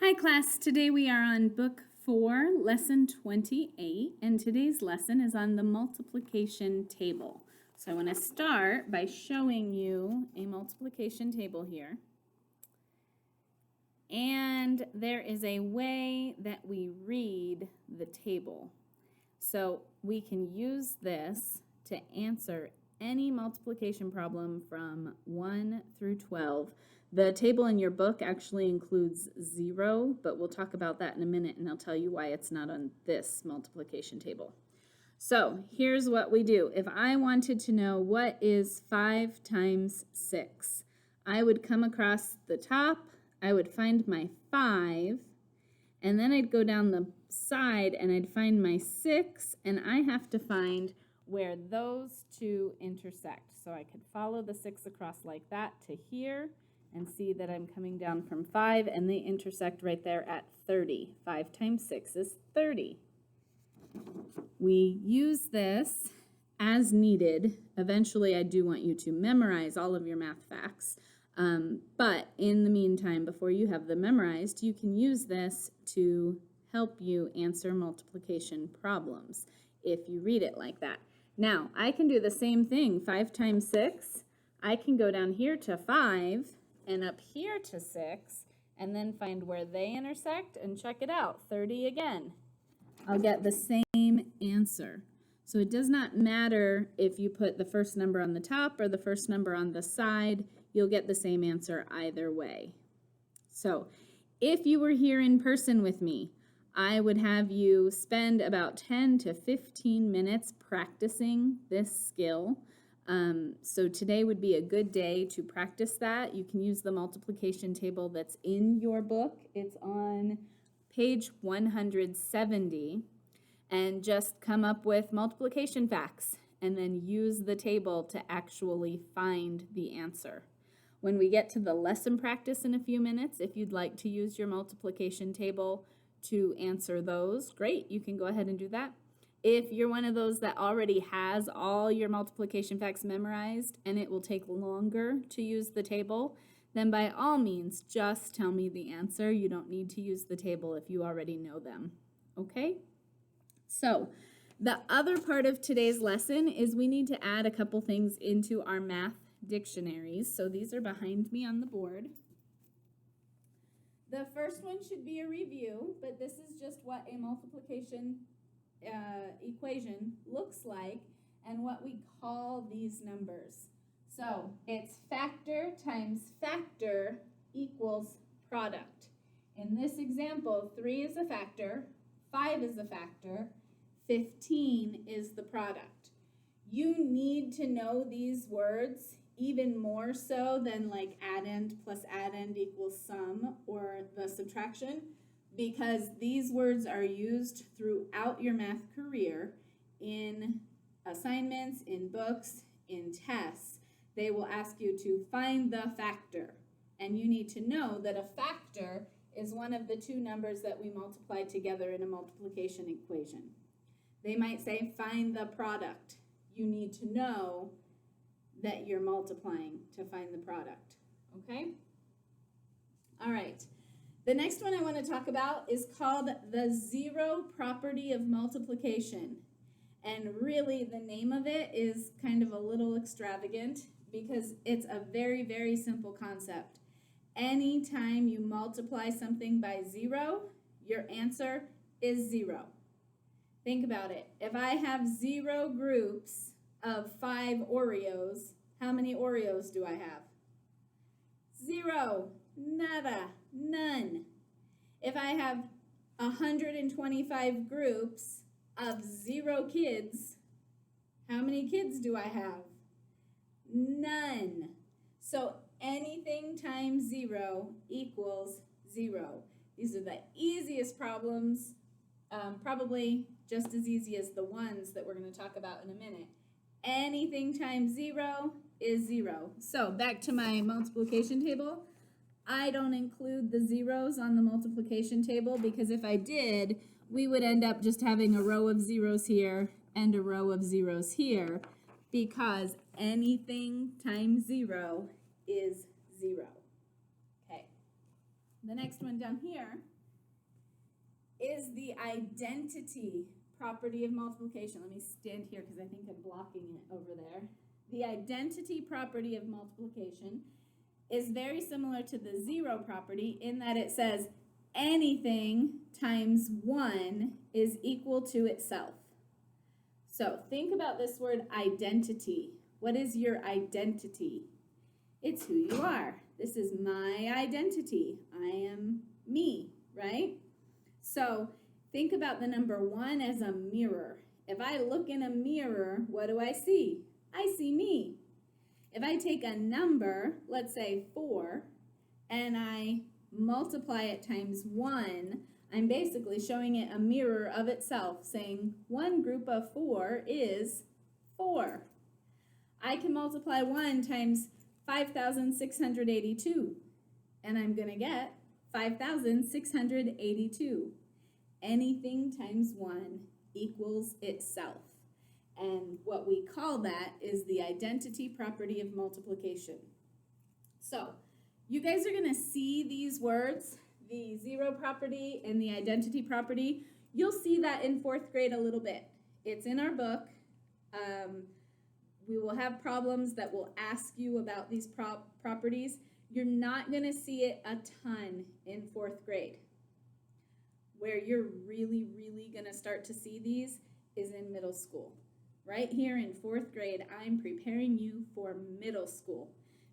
Hi class, today we are on book 4, lesson 28, and today's lesson is on the multiplication table. So I want to start by showing you a multiplication table here. And there is a way that we read the table. So we can use this to answer any multiplication problem from 1 through 12. The table in your book actually includes 0, but we'll talk about that in a minute and I'll tell you why it's not on this multiplication table. So here's what we do. If I wanted to know what is 5 times 6, I would come across the top, I would find my 5, and then I'd go down the side and I'd find my 6, and I have to find where those two intersect. So I could follow the 6 across like that to here and see that I'm coming down from 5, and they intersect right there at 30. 5 times 6 is 30. We use this as needed. Eventually, I do want you to memorize all of your math facts. But in the meantime, before you have them memorized, you can use this to help you answer multiplication problems if you read it like that. Now, I can do the same thing. 5 times 6, I can go down here to 5 and up here to 6 and then find where they intersect and check it out. 30 again. I'll get the same answer. So it does not matter if you put the first number on the top or the first number on the side, you'll get the same answer either way. So if you were here in person with me, I would have you spend about 10 to 15 minutes practicing this skill. So today would be a good day to practice that. You can use the multiplication table that's in your book. It's on page 170, and just come up with multiplication facts and then use the table to actually find the answer. When we get to the lesson practice in a few minutes, if you'd like to use your multiplication table to answer those, great, you can go ahead and do that. If you're one of those that already has all your multiplication facts memorized and it will take longer to use the table, then by all means, just tell me the answer. You don't need to use the table if you already know them, okay? So the other part of today's lesson is we need to add a couple things into our math dictionaries. So these are behind me on the board. The first one should be a review, but this is just what a multiplication equation looks like and what we call these numbers. So it's factor times factor equals product. In this example, 3 is a factor, 5 is a factor, 15 is the product. You need to know these words even more so than like addend plus addend equals sum or the subtraction, because these words are used throughout your math career in assignments, in books, in tests. They will ask you to find the factor, and you need to know that a factor is one of the two numbers that we multiply together in a multiplication equation. They might say find the product. You need to know that you're multiplying to find the product, okay? All right. The next one I want to talk about is called the zero property of multiplication. And really the name of it is kind of a little extravagant because it's a very, very simple concept. Anytime you multiply something by 0, your answer is 0. Think about it. If I have 0 groups of 5 Oreos, how many Oreos do I have? 0, nada, none. If I have 125 groups of 0 kids, how many kids do I have? None. So anything times 0 equals 0. These are the easiest problems, probably just as easy as the ones that we're going to talk about in a minute. Anything times 0 is 0. So back to my multiplication table. I don't include the zeros on the multiplication table because if I did, we would end up just having a row of zeros here and a row of zeros here, because anything times 0 is 0. Okay. The next one down here is the identity property of multiplication. Let me stand here because I think I'm blocking it over there. The identity property of multiplication is very similar to the zero property in that it says anything times 1 is equal to itself. So think about this word identity. What is your identity? It's who you are. This is my identity. I am me, right? So think about the number 1 as a mirror. If I look in a mirror, what do I see? I see me. If I take a number, let's say 4, and I multiply it times 1, I'm basically showing it a mirror of itself, saying 1 group of 4 is 4. I can multiply 1 times 5,682, and I'm going to get 5,682. Anything times 1 equals itself. And what we call that is the identity property of multiplication. So you guys are going to see these words, the zero property and the identity property. You'll see that in 4th grade a little bit. It's in our book. We will have problems that will ask you about these properties. You're not going to see it a ton in 4th grade. Where you're really going to start to see these is in middle school. Right here in 4th grade, I'm preparing you for middle school.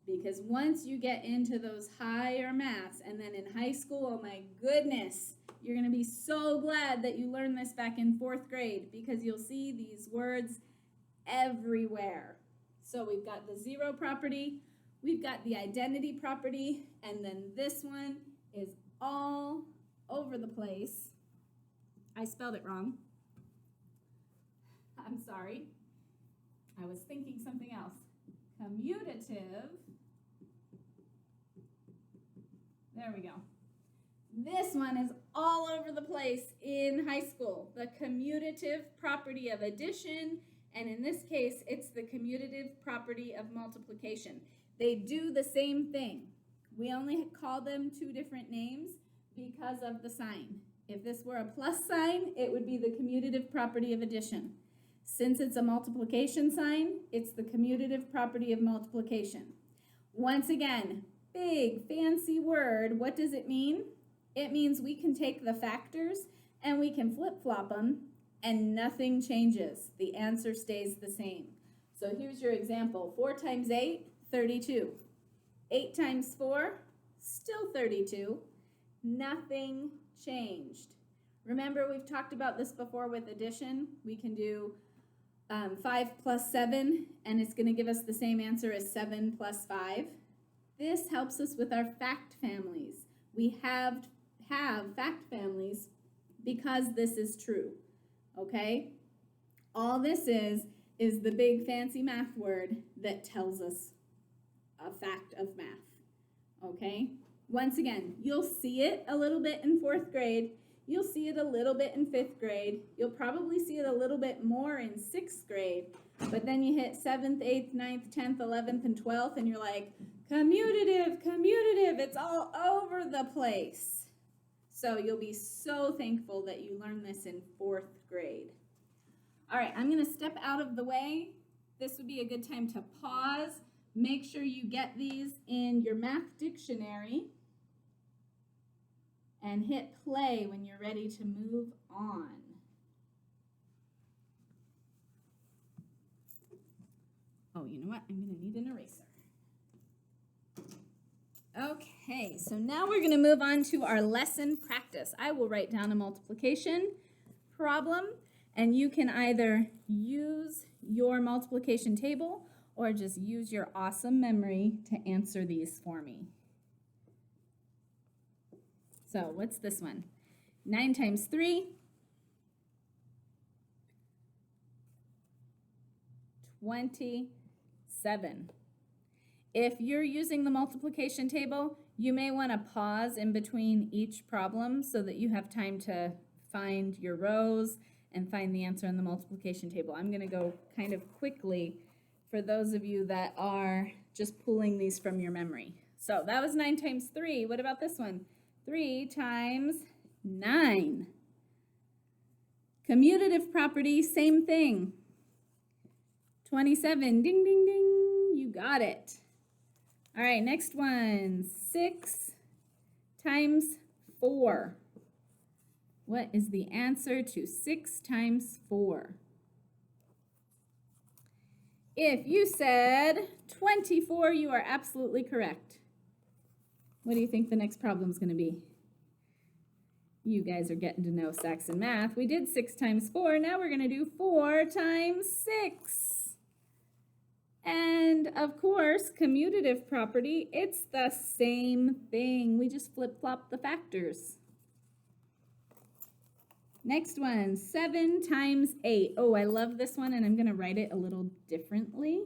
Because once you get into those higher maths, and then in high school, oh my goodness, you're going to be so glad that you learned this back in 4th grade, because you'll see these words everywhere. So we've got the zero property, we've got the identity property, and then this one is all over the place. I spelled it wrong. I'm sorry. I was thinking something else. Commutative. There we go. This one is all over the place in high school. The commutative property of addition, and in this case, it's the commutative property of multiplication. They do the same thing. We only call them 2 different names because of the sign. If this were a plus sign, it would be the commutative property of addition. Since it's a multiplication sign, it's the commutative property of multiplication. Once again, big fancy word. What does it mean? It means we can take the factors and we can flip-flop them and nothing changes. The answer stays the same. So here's your example. 4 times 8, 32. 8 times 4, still 32. Nothing changed. Remember, we've talked about this before with addition. We can do 5 plus 7, and it's going to give us the same answer as 7 plus 5. This helps us with our fact families. We have fact families because this is true, okay? All this is the big fancy math word that tells us a fact of math, okay? Once again, you'll see it a little bit in 4th grade. You'll see it a little bit in 5th grade. You'll probably see it a little bit more in 6th grade. But then you hit 7th, 8th, 9th, 10th, 11th, and 12th, and you're like, commutative, commutative. It's all over the place. So you'll be so thankful that you learned this in 4th grade. All right, I'm going to step out of the way. This would be a good time to pause. Make sure you get these in your math dictionary. And hit play when you're ready to move on. Oh, you know what? I'm going to need an eraser. Okay, so now we're going to move on to our lesson practice. I will write down a multiplication problem, and you can either use your multiplication table or just use your awesome memory to answer these for me. So what's this one? 9 times 3, 27. If you're using the multiplication table, you may want to pause in between each problem so that you have time to find your rows and find the answer in the multiplication table. I'm going to go kind of quickly for those of you that are just pulling these from your memory. So that was 9 times 3. What about this one? 3 times 9. Commutative property, same thing. 27, ding, ding, ding, you got it. All right, next one, 6 times 4. What is the answer to 6 times 4? If you said 24, you are absolutely correct. What do you think the next problem is going to be? You guys are getting to know Saxon math. We did 6 times 4. Now we're going to do 4 times 6. And of course, commutative property, it's the same thing. We just flip-flop the factors. Next one, 7 times 8. Oh, I love this one, and I'm going to write it a little differently.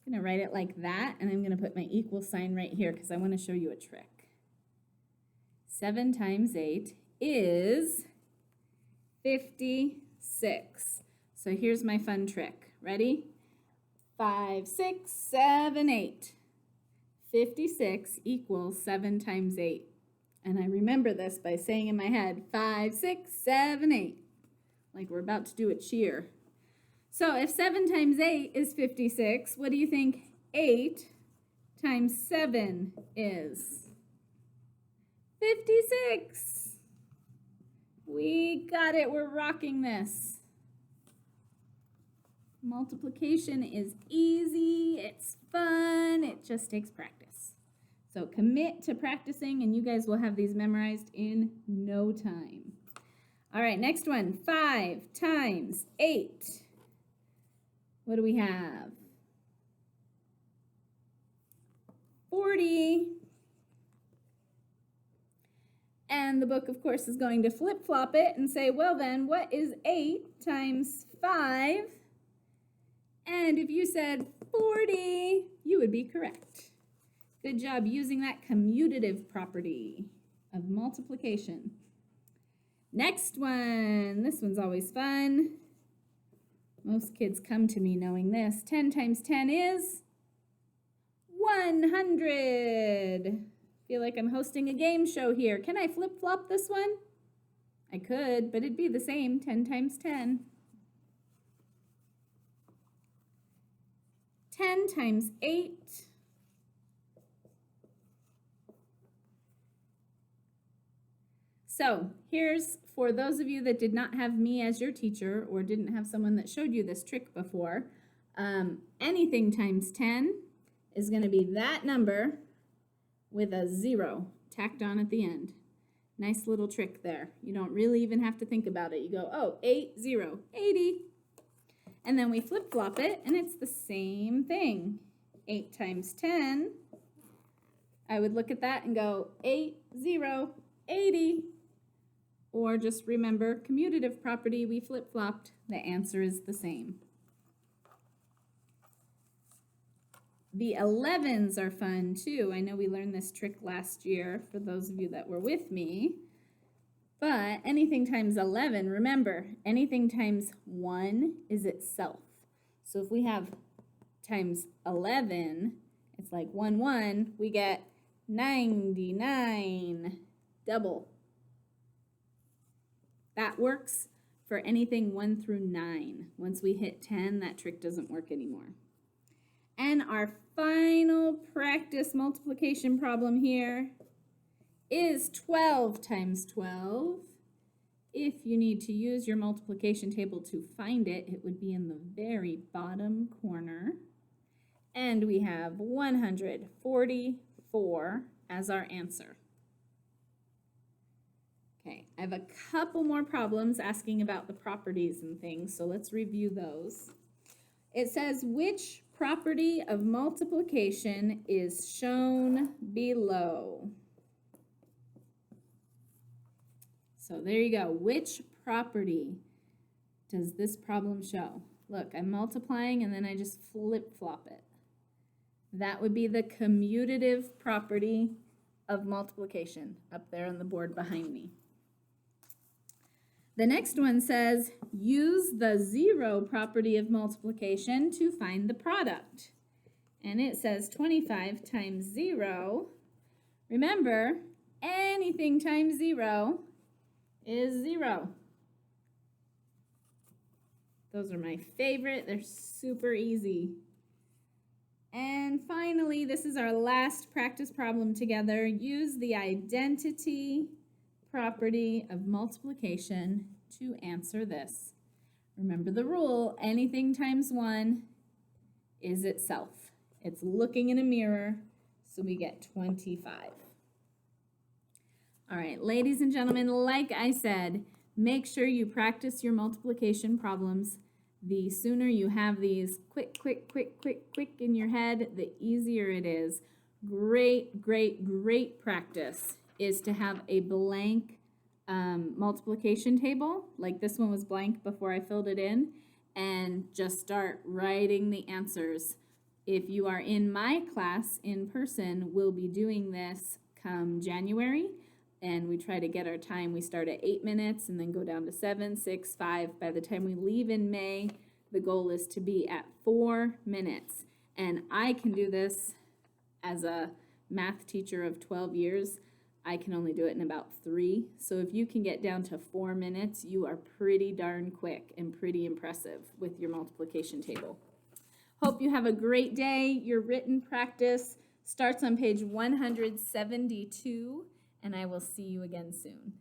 I'm going to write it like that, and I'm going to put my equal sign right here because I want to show you a trick. 7 times 8 is 56. So here's my fun trick. Ready? 5, 6, 7, 8. 56 equals 7 times 8. And I remember this by saying in my head, 5, 6, 7, 8. Like we're about to do a cheer. So if 7 times 8 is 56, what do you think 8 times 7 is? 56. We got it. We're rocking this. Multiplication is easy. It's fun. It just takes practice. So commit to practicing, and you guys will have these memorized in no time. All right, next one. 5 times 8. What do we have? 40. And the book, of course, is going to flip-flop it and say, well then, what is 8 times 5? And if you said 40, you would be correct. Good job using that commutative property of multiplication. Next one. This one's always fun. Most kids come to me knowing this. 10 times 10 is 100. Feel like I'm hosting a game show here. Can I flip-flop this one? I could, but it'd be the same, 10 times 10. 10 times 8. So here's, for those of you that did not have me as your teacher or didn't have someone that showed you this trick before, anything times 10 is going to be that number with a 0 tacked on at the end. Nice little trick there. You don't really even have to think about it. You go, oh, 8, 0, 80. And then we flip-flop it, and it's the same thing. 8 times 10, I would look at that and go, 8, 0, 80. Or just remember, commutative property, we flip-flopped. The answer is the same. The 11s are fun too. I know we learned this trick last year for those of you that were with me. But anything times 11, remember, anything times 1 is itself. So if we have times 11, it's like 1, 1, we get 99, double. That works for anything 1 through 9. Once we hit 10, that trick doesn't work anymore. And our final practice multiplication problem here is 12 times 12. If you need to use your multiplication table to find it, it would be in the very bottom corner. And we have 144 as our answer. Okay, I have a couple more problems asking about the properties and things, so let's review those. It says, which property of multiplication is shown below? So there you go. Which property does this problem show? Look, I'm multiplying and then I just flip-flop it. That would be the commutative property of multiplication up there on the board behind me. The next one says, use the 0 property of multiplication to find the product. And it says 25 times 0. Remember, anything times 0 is 0. Those are my favorite. They're super easy. And finally, this is our last practice problem together. Use the identity property of multiplication to answer this. Remember the rule, anything times 1 is itself. It's looking in a mirror, so we get 25. All right, ladies and gentlemen, like I said, make sure you practice your multiplication problems. The sooner you have these quick in your head, the easier it is. Great practice is to have a blank multiplication table, like this one was blank before I filled it in, and just start writing the answers. If you are in my class in person, we'll be doing this come January, and we try to get our time. We start at 8 minutes and then go down to 7, 6, 5. By the time we leave in May, the goal is to be at 4 minutes. And I can do this as a math teacher of 12 years. I can only do it in about 3. So if you can get down to 4 minutes, you are pretty darn quick and pretty impressive with your multiplication table. Hope you have a great day. Your written practice starts on page 172, and I will see you again soon.